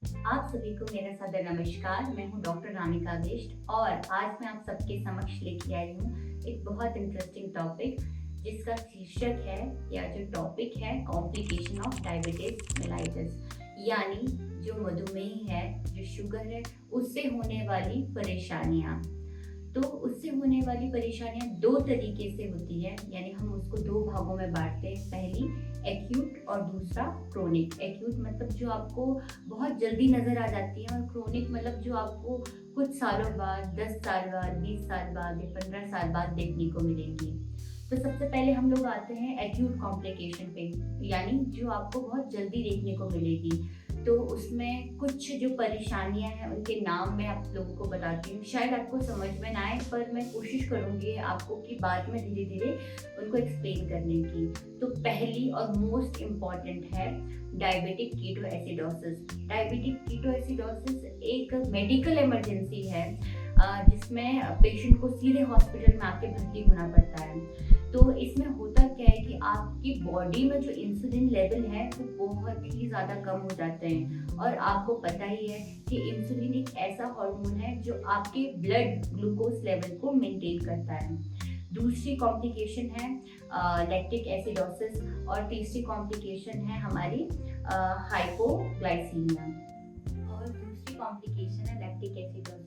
आप सभी को मेरा सादर नमस्कार। मैं हूं डॉक्टर रानिका बिष्ट और आज मैं आप सबके समक्ष लेके आई हूं एक बहुत इंटरेस्टिंग टॉपिक जिसका शीर्षक है या जो टॉपिक है कॉम्प्लिकेशन ऑफ डायबिटीज मेलाइटिस, यानी जो मधुमेह है, जो शुगर है, उससे होने वाली परेशानियां। तो उससे होने वाली परेशानियां दो तरीके से होती है, यानी हम उसको दो भागों में बांटते हैं। पहली एक्यूट और दूसरा क्रोनिक। एक्यूट मतलब जो आपको बहुत जल्दी नजर आ जाती है और क्रोनिक मतलब जो आपको कुछ सालों बाद, 10 साल बाद, 20 साल बाद या 15 साल बाद देखने को मिलेंगी। तो सबसे पहले हम लोग आते हैं एक्यूट कॉम्प्लिकेशन पे, यानी जो आपको बहुत जल्दी देखने को मिलेगी। तो उसमें कुछ जो परेशानियां हैं उनके नाम मैं आप लोगों को बताती हूँ। शायद आपको समझ में ना आए, पर मैं कोशिश करूँगी आपको कि बाद में धीरे धीरे उनको एक्सप्लेन करने की। तो पहली और मोस्ट इम्पॉर्टेंट है डायबिटिक कीटोएसिडोसिस। डायबिटिक कीटोएसिडोसिस एक मेडिकल इमरजेंसी है जिसमें पेशेंट को सीधे हॉस्पिटल में आके भर्ती होना पड़ता है। तो इसमें होता क्या है कि आपकी बॉडी में जो इंसुलिन लेवल है वो बहुत ही ज़्यादा कम हो जाते हैं, और आपको पता ही है कि इंसुलिन एक ऐसा हार्मोन है जो आपके ब्लड ग्लूकोज लेवल को मेंटेन करता है। दूसरी कॉम्प्लिकेशन है लैक्टिक एसिडोसिस, और तीसरी कॉम्प्लिकेशन है हमारी हाइपोग्लाइसीमिया। और दूसरी कॉम्प्लिकेशन है लैक्टिक एसिडोसिस।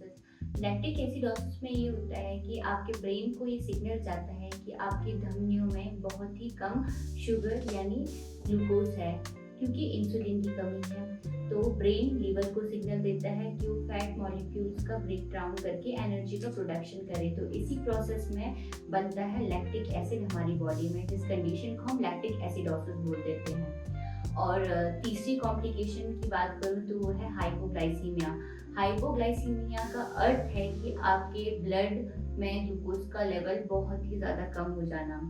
लैक्टिक एसिडोसिस में ये होता है कि आपके ब्रेन को ये सिग्नल जाता है कि आपकी धमनियों में बहुत ही कम शुगर यानी ग्लूकोज है, क्योंकि इंसुलिन की कमी है। तो ब्रेन लीवर को सिग्नल देता है कि वो फैट मॉलिक्यूल्स का ब्रेक डाउन करके एनर्जी का प्रोडक्शन करे। तो इसी प्रोसेस में बनता है लैक्टिक एसिड हमारी बॉडी में, जिस कंडीशन को हम लैक्टिक एसिडोसिस बोल देते हैं। और तीसरी कॉम्प्लिकेशन की बात करूँ तो वो है हाइपोग्लाइसीमिया। हाइपोग्लाइसीमिया का अर्थ है कि आपके ब्लड में ग्लूकोज का लेवल बहुत ही ज़्यादा कम हो जाना,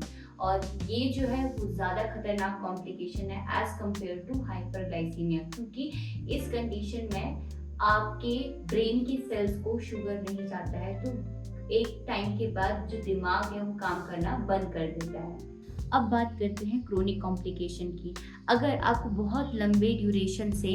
और ये जो है वो ज़्यादा खतरनाक कॉम्प्लिकेशन है एज कम्पेयर टू हाइपरग्लाइसीमिया, क्योंकि इस कंडीशन में आपके ब्रेन की सेल्स को शुगर नहीं जाता है। तो एक टाइम के बाद जो दिमाग है वो काम करना बंद कर देता है। अब बात करते हैं क्रोनिक कॉम्प्लिकेशन की। अगर आपको बहुत लंबे ड्यूरेशन से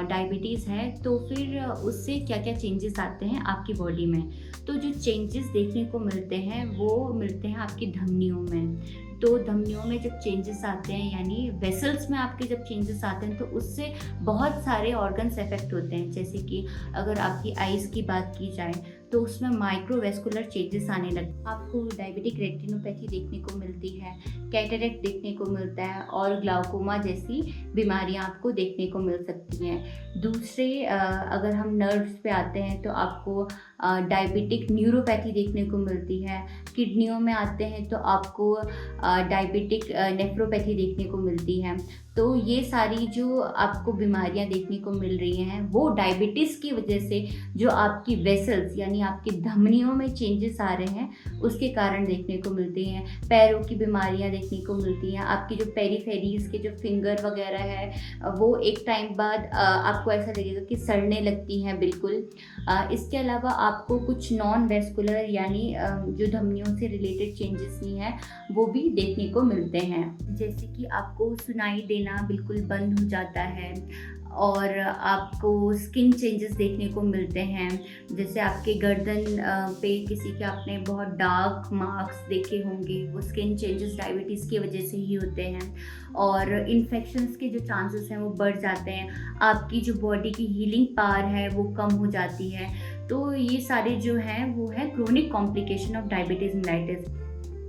डायबिटीज़ है तो फिर उससे क्या क्या चेंजेस आते हैं आपकी बॉडी में। तो जो चेंजेस देखने को मिलते हैं वो मिलते हैं आपकी धमनियों में। तो धमनियों में जब चेंजेस आते हैं, यानी वेसल्स में आपके जब चेंजेस आते हैं, तो उससे बहुत सारे ऑर्गन्स इफेक्ट होते हैं। जैसे कि अगर आपकी आइज़ की बात की जाए तो उसमें माइक्रोवेस्कुलर चेंजेस आने लगते, आपको डायबिटिक रेटिनोपैथी देखने को मिलती है, कैटरेक्ट देखने को मिलता है, और ग्लाउकोमा जैसी बीमारियां आपको देखने को मिल सकती हैं। दूसरे अगर हम नर्व्स पे आते हैं तो आपको डायबिटिक न्यूरोपैथी देखने को मिलती है। किडनियों में आते हैं तो आपको डायबिटिक नेफ्रोपैथी देखने को मिलती है। तो ये सारी जो आपको बीमारियां देखने को मिल रही हैं वो डायबिटीज़ की वजह से जो आपकी वेसल्स यानी आपकी धमनियों में चेंजेस आ रहे हैं उसके कारण देखने को मिलती हैं। पैरों की बीमारियां देखने को मिलती हैं। आपकी जो पेरीफेरीज के जो फिंगर वगैरह है वो एक टाइम बाद आपको ऐसा लगेगा कि सड़ने लगती हैं बिल्कुल। इसके अलावा आपको कुछ नॉन वेस्कुलर यानी जो धमनियों से रिलेटेड चेंजेस नहीं है वो भी देखने को मिलते हैं। जैसे कि आपको सुनाई देना बिल्कुल बंद हो जाता है, और आपको स्किन चेंजेस देखने को मिलते हैं। जैसे आपके गर्दन पे किसी के आपने बहुत डार्क मार्क्स देखे होंगे, वो स्किन चेंजेस डायबिटीज़ की वजह से ही होते हैं। और इन्फेक्शंस के जो चांसेस हैं वो बढ़ जाते हैं। आपकी जो बॉडी की हीलिंग पावर है वो कम हो जाती है। तो ये सारे जो हैं वो है chronic complication of diabetes mellitus.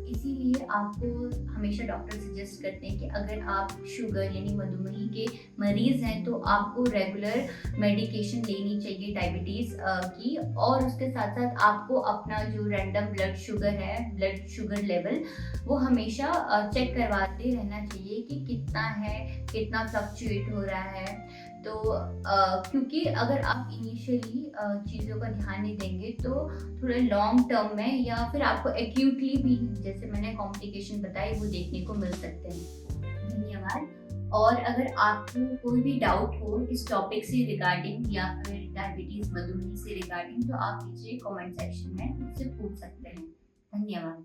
इसीलिए आपको हमेशा डॉक्टर सजेस्ट करते हैं कि अगर आप शुगर यानी मधुमेह के मरीज़ हैं तो आपको रेगुलर मेडिकेशन लेनी चाहिए डायबिटीज़ की, और उसके साथ साथ आपको अपना जो रैंडम ब्लड शुगर है, ब्लड शुगर लेवल, वो हमेशा चेक करवाते रहना चाहिए कि कितना है, कितना फ्लक्चुएट हो रहा है। तो क्योंकि अगर आप इनिशियली चीज़ों का ध्यान नहीं देंगे तो थोड़ा लॉन्ग टर्म में या फिर आपको एक्यूटली भी, जैसे मैंने कॉम्प्लिकेशन बताई, वो देखने को मिल सकते हैं। धन्यवाद। और अगर आपको कोई भी डाउट हो इस टॉपिक से रिगार्डिंग या फिर डायबिटीज़ मधुमेह से रिगार्डिंग, तो आप नीचे कमेंट सेक्शन में मुझसे पूछ सकते हैं। धन्यवाद।